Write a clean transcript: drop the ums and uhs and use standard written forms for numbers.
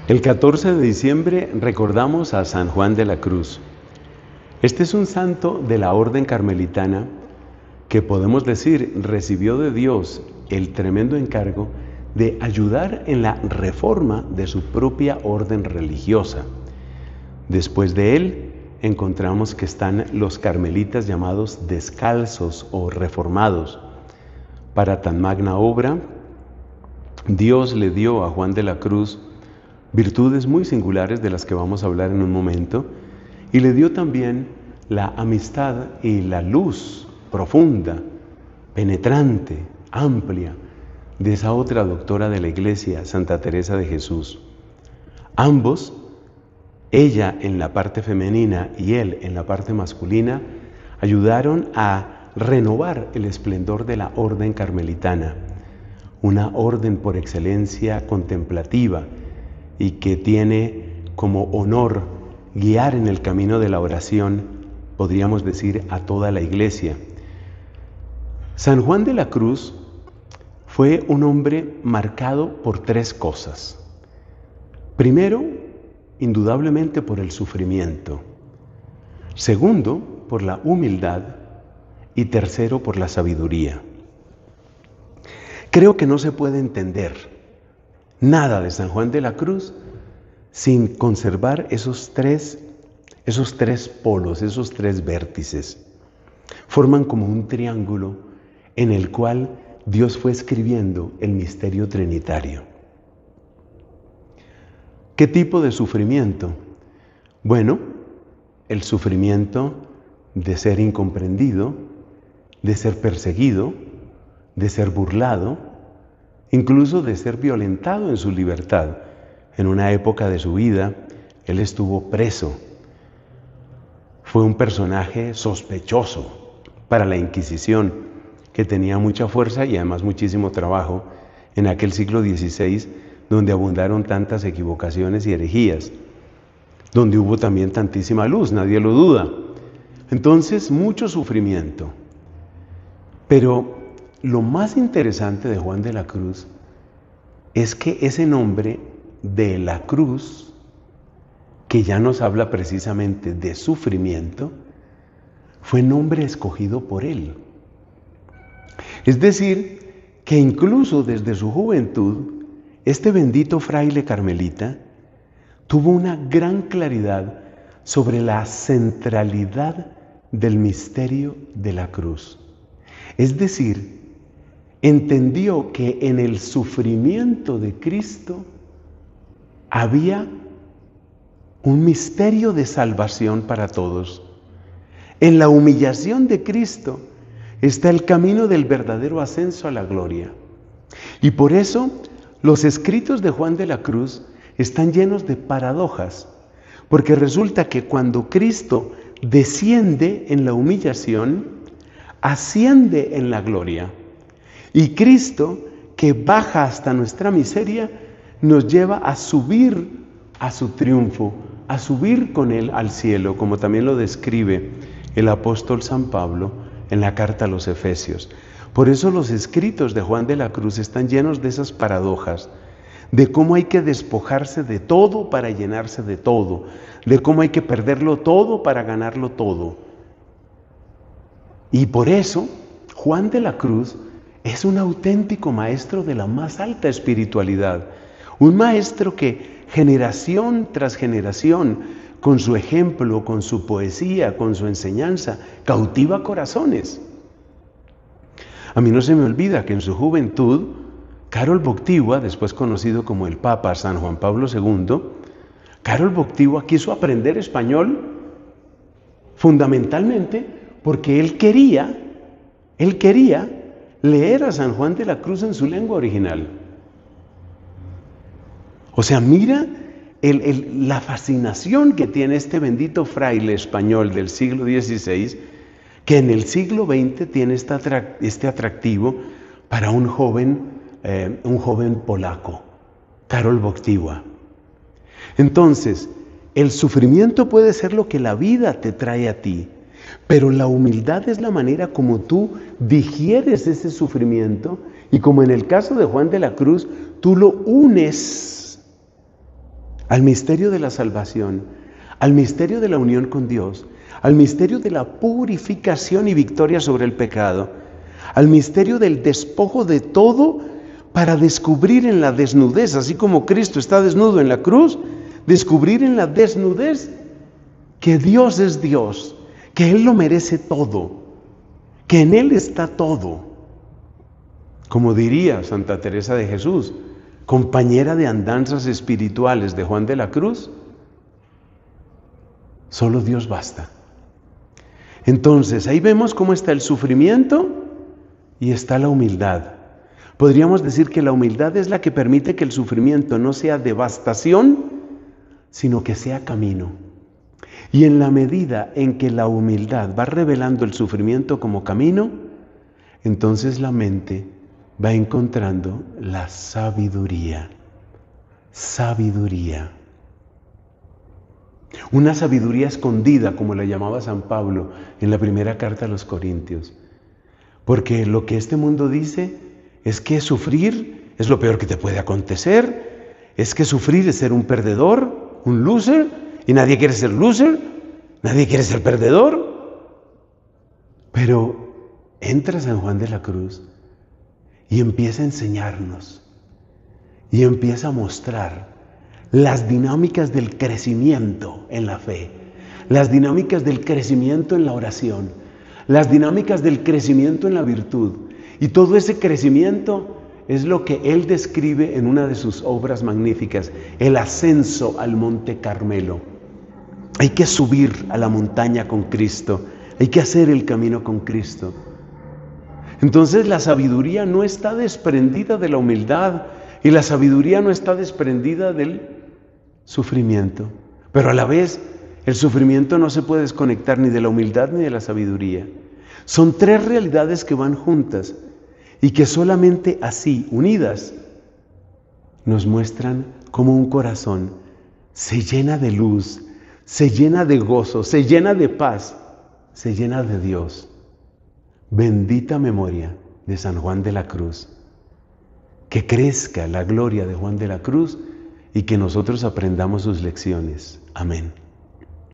El 14 de diciembre recordamos a San Juan de la Cruz. Este es un santo de la orden carmelitana que podemos decir recibió de Dios el tremendo encargo de ayudar en la reforma de su propia orden religiosa. Después de él encontramos que están los carmelitas llamados descalzos o reformados. Para tan magna obra, Dios le dio a Juan de la Cruz virtudes muy singulares de las que vamos a hablar en un momento, y le dio también la amistad y la luz profunda, penetrante, amplia, de esa otra doctora de la Iglesia, Santa Teresa de Jesús. Ambos, ella en la parte femenina y él en la parte masculina, ayudaron a renovar el esplendor de la orden carmelitana, una orden por excelencia contemplativa, y que tiene como honor guiar en el camino de la oración, podríamos decir, a toda la Iglesia. San Juan de la Cruz fue un hombre marcado por tres cosas. Primero, indudablemente por el sufrimiento. Segundo, por la humildad. Y tercero, por la sabiduría. Creo que no se puede entender nada de San Juan de la Cruz sin conservar esos tres polos, esos tres vértices. Forman como un triángulo en el cual Dios fue escribiendo el misterio trinitario. ¿Qué tipo de sufrimiento? Bueno, el sufrimiento de ser incomprendido, de ser perseguido, de ser burlado, incluso de ser violentado en su libertad. En una época de su vida, él estuvo preso. Fue un personaje sospechoso para la Inquisición, que tenía mucha fuerza y además muchísimo trabajo en aquel siglo XVI, donde abundaron tantas equivocaciones y herejías, donde hubo también tantísima luz, nadie lo duda. Entonces, mucho sufrimiento. Pero lo más interesante de Juan de la Cruz es que ese nombre de la cruz, que ya nos habla precisamente de sufrimiento, fue nombre escogido por él. Es decir, que incluso desde su juventud, este bendito fraile carmelita tuvo una gran claridad sobre la centralidad del misterio de la cruz. Es decir, entendió que en el sufrimiento de Cristo había un misterio de salvación para todos. En la humillación de Cristo está el camino del verdadero ascenso a la gloria. Y por eso los escritos de Juan de la Cruz están llenos de paradojas, porque resulta que cuando Cristo desciende en la humillación, asciende en la gloria. Y Cristo, que baja hasta nuestra miseria, nos lleva a subir a su triunfo, a subir con Él al cielo, como también lo describe el apóstol San Pablo en la carta a los Efesios. Por eso los escritos de Juan de la Cruz están llenos de esas paradojas, de cómo hay que despojarse de todo para llenarse de todo, de cómo hay que perderlo todo para ganarlo todo. Y por eso Juan de la Cruz es un auténtico maestro de la más alta espiritualidad, un maestro que generación tras generación, con su ejemplo, con su poesía, con su enseñanza, cautiva corazones. A mí no se me olvida que en su juventud, Karol Wojtyła, después conocido como el Papa San Juan Pablo II, Karol Wojtyła quiso aprender español fundamentalmente porque él quería leer a San Juan de la Cruz en su lengua original. O sea, mira la fascinación que tiene este bendito fraile español del siglo XVI, que en el siglo XX tiene este atractivo para un joven polaco, Karol Wojtyła. Entonces, el sufrimiento puede ser lo que la vida te trae a ti, pero la humildad es la manera como tú digieres ese sufrimiento y como en el caso de Juan de la Cruz, tú lo unes al misterio de la salvación, al misterio de la unión con Dios, al misterio de la purificación y victoria sobre el pecado, al misterio del despojo de todo para descubrir en la desnudez, así como Cristo está desnudo en la cruz, descubrir en la desnudez que Dios es Dios, que Él lo merece todo, que en Él está todo. Como diría Santa Teresa de Jesús, compañera de andanzas espirituales de Juan de la Cruz, solo Dios basta. Entonces, ahí vemos cómo está el sufrimiento y está la humildad. Podríamos decir que la humildad es la que permite que el sufrimiento no sea devastación, sino que sea camino. Y en la medida en que la humildad va revelando el sufrimiento como camino, entonces la mente va encontrando la sabiduría. Sabiduría. Una sabiduría escondida, como la llamaba San Pablo en la primera carta a los Corintios. Porque lo que este mundo dice es que sufrir es lo peor que te puede acontecer, es que sufrir es ser un perdedor, un loser, y nadie quiere ser loser, nadie quiere ser perdedor. Pero entra San Juan de la Cruz y empieza a enseñarnos, y empieza a mostrar las dinámicas del crecimiento en la fe, las dinámicas del crecimiento en la oración, las dinámicas del crecimiento en la virtud. Y todo ese crecimiento es lo que él describe en una de sus obras magníficas, el ascenso al Monte Carmelo. Hay que subir a la montaña con Cristo, hay que hacer el camino con Cristo. Entonces la sabiduría no está desprendida de la humildad y la sabiduría no está desprendida del sufrimiento. Pero a la vez el sufrimiento no se puede desconectar ni de la humildad ni de la sabiduría. Son tres realidades que van juntas y que solamente así, unidas, nos muestran cómo un corazón se llena de luz, se llena de gozo, se llena de paz, se llena de Dios. Bendita memoria de San Juan de la Cruz. Que crezca la gloria de Juan de la Cruz y que nosotros aprendamos sus lecciones. Amén.